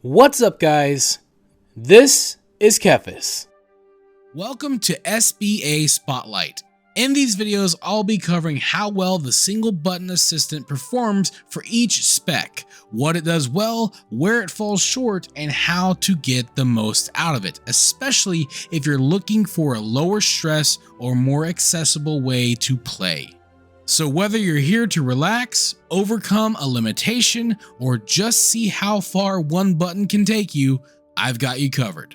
What's up, guys? This is Kephas. Welcome to SBA Spotlight. In these videos, I'll be covering how well the single button assistant performs for each spec, what it does well, where it falls short, and how to get the most out of it, especially if you're looking for a lower stress or more accessible way to play. So whether you're here to relax, overcome a limitation, or just see how far one button can take you, I've got you covered.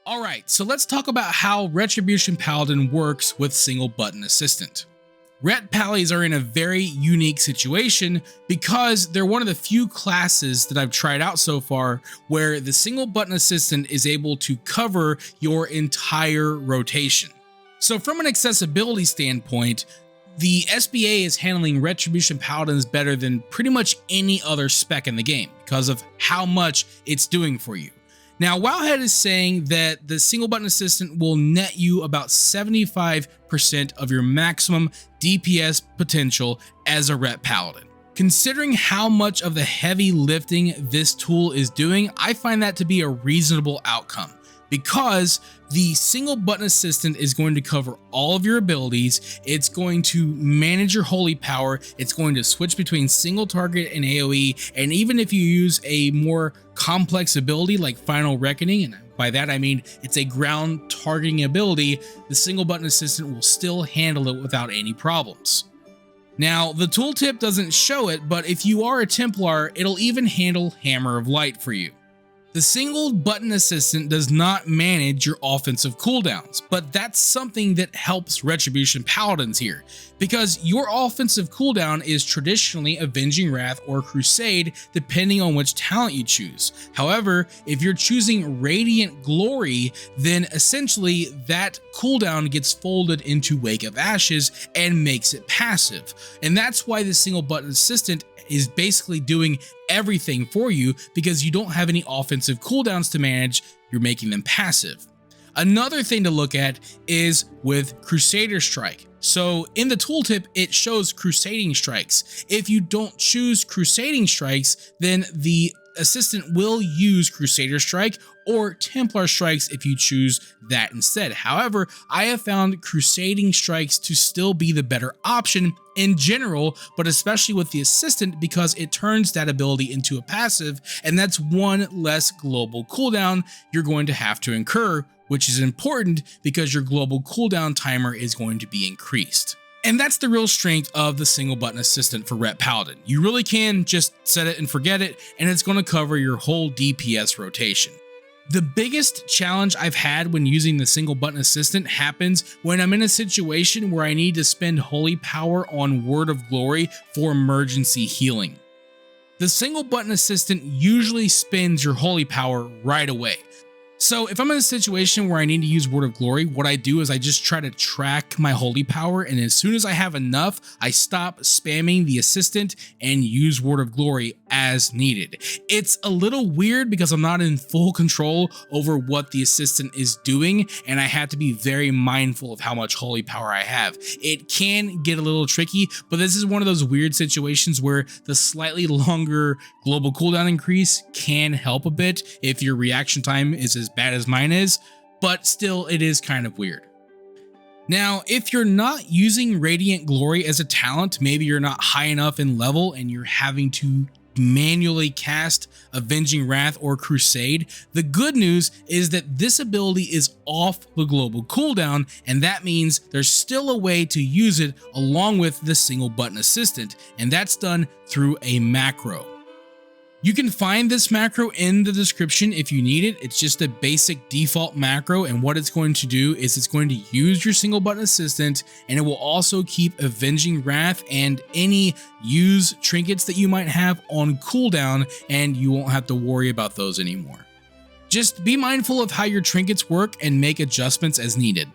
Alright, so let's talk about how Retribution Paladin works with single button assistant. Ret Pallies are in a very unique situation because they're one of the few classes that I've tried out so far where the single button assistant is able to cover your entire rotation. So from an accessibility standpoint, the SBA is handling Retribution Paladins better than pretty much any other spec in the game because of how much it's doing for you. Now, Wowhead is saying that the single button assistant will net you about 75% of your maximum DPS potential as a Ret Paladin. Considering how much of the heavy lifting this tool is doing, I find that to be a reasonable outcome, because the single button assistant is going to cover all of your abilities. It's going to manage your holy power. It's going to switch between single target and AoE. And even if you use a more complex ability like Final Reckoning, and by that I mean it's a ground targeting ability, the single button assistant will still handle it without any problems. Now, the tooltip doesn't show it, but if you are a Templar, it'll even handle Hammer of Light for you. The single button assistant does not manage your offensive cooldowns, but that's something that helps Retribution Paladins here, because your offensive cooldown is traditionally Avenging Wrath or Crusade, depending on which talent you choose. However, if you're choosing Radiant Glory, then essentially that cooldown gets folded into Wake of Ashes and makes it passive. And that's why the single button assistant is basically doing everything for you, because you don't have any offensive cooldowns to manage, you're making them passive. Another thing to look at is with Crusader Strike. So in the tooltip, it shows Crusading Strikes. If you don't choose Crusading Strikes, then the assistant will use Crusader Strike or Templar Strikes if you choose that instead. However, I have found Crusading Strikes to still be the better option in general, but especially with the assistant, because it turns that ability into a passive, and that's one less global cooldown you're going to have to incur, which is important because your global cooldown timer is going to be increased. And that's the real strength of the single button assistant for Ret Paladin. You really can just set it and forget it, and it's going to cover your whole DPS rotation. The biggest challenge I've had when using the single button assistant happens when I'm in a situation where I need to spend holy power on Word of Glory for emergency healing. The single button assistant usually spends your holy power right away. So if I'm in a situation where I need to use Word of Glory, what I do is I just try to track my holy power, and as soon as I have enough, I stop spamming the assistant and use Word of Glory as needed. It's a little weird because I'm not in full control over what the assistant is doing, and I have to be very mindful of how much holy power I have. It can get a little tricky, but this is one of those weird situations where the slightly longer global cooldown increase can help a bit if your reaction time is as bad as mine is, but still it is kind of weird. Now, if you're not using Radiant Glory as a talent, maybe you're not high enough in level and you're having to manually cast Avenging Wrath or Crusade, the good news is that this ability is off the global cooldown, and that means there's still a way to use it along with the single button assistant, and that's done through a macro. You can find this macro in the description if you need it. It's just a basic default macro, and what it's going to do is it's going to use your single button assistant, and it will also keep Avenging Wrath and any used trinkets that you might have on cooldown, and you won't have to worry about those anymore. Just be mindful of how your trinkets work and make adjustments as needed.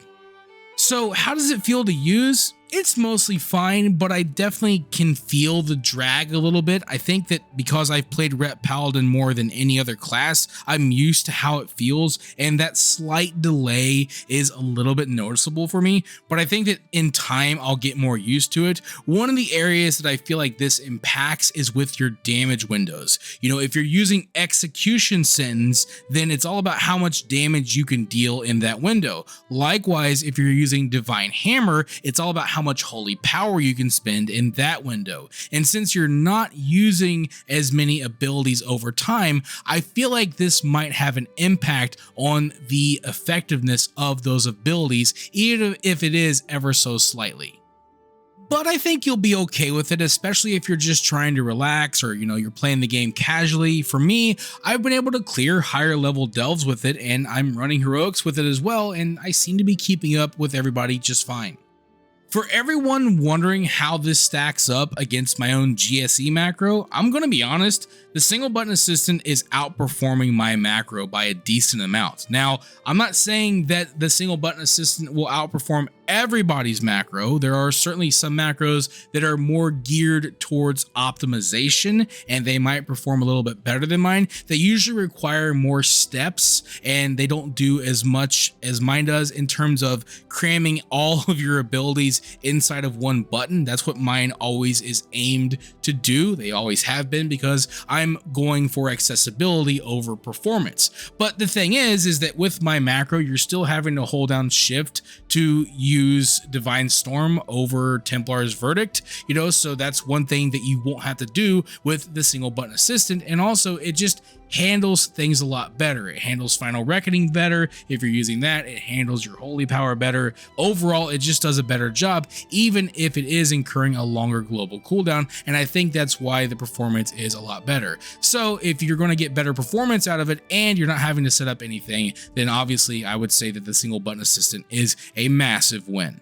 So how does it feel to use? It's mostly fine, but I definitely can feel the drag a little bit. I think that because I've played Ret Paladin more than any other class, I'm used to how it feels, and that slight delay is a little bit noticeable for me, but I think that in time I'll get more used to it. One of the areas that I feel like this impacts is with your damage windows. You know, if you're using execution sentence, then it's all about how much damage you can deal in that window. Likewise, if you're using divine hammer, it's all about how much holy power you can spend in that window. And since you're not using as many abilities over time, I feel like this might have an impact on the effectiveness of those abilities, even if it is ever so slightly. But I think you'll be okay with it, especially if you're just trying to relax or, you're playing the game casually. For me, I've been able to clear higher level delves with it, and I'm running heroics with it as well, and I seem to be keeping up with everybody just fine. For everyone wondering how this stacks up against my own GSE macro, I'm going to be honest, the single button assistant is outperforming my macro by a decent amount. Now, I'm not saying that the single button assistant will outperform everybody's macro. There are certainly some macros that are more geared towards optimization, and they might perform a little bit better than mine. They usually require more steps, and they don't do as much as mine does in terms of cramming all of your abilities inside of one button. That's what mine always is aimed to do. They always have been, because I'm going for accessibility over performance. But the thing is that with my macro, you're still having to hold down shift to use Divine Storm over Templar's Verdict, so that's one thing that you won't have to do with the single button assistant. And also it just handles things a lot better. It handles Final Reckoning better. If you're using that, it handles your holy power better. Overall, it just does a better job, even if it is incurring a longer global cooldown. And I think that's why the performance is a lot better. So if you're going to get better performance out of it and you're not having to set up anything, then obviously I would say that the single button assistant is a massive win.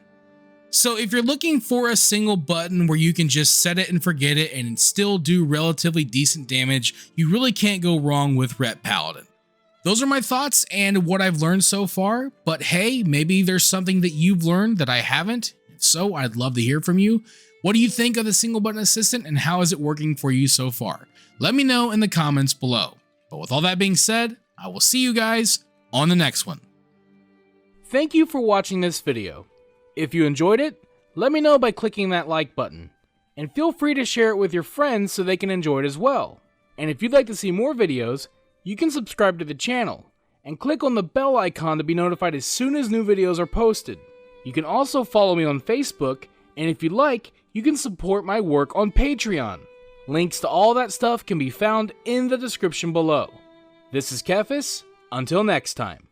So if you're looking for a single button where you can just set it and forget it and still do relatively decent damage, you really can't go wrong with Ret Paladin. Those are my thoughts and what I've learned so far, but hey, maybe there's something that you've learned that I haven't. If so, I'd love to hear from you. What do you think of the single button assistant, and how is it working for you so far? Let me know in the comments below. But with all that being said, I will see you guys on the next one. Thank you for watching this video. If you enjoyed it, let me know by clicking that like button. And feel free to share it with your friends so they can enjoy it as well. And if you'd like to see more videos, you can subscribe to the channel and click on the bell icon to be notified as soon as new videos are posted. You can also follow me on Facebook, and if you'd like, you can support my work on Patreon. Links to all that stuff can be found in the description below. This is Kephas. Until next time.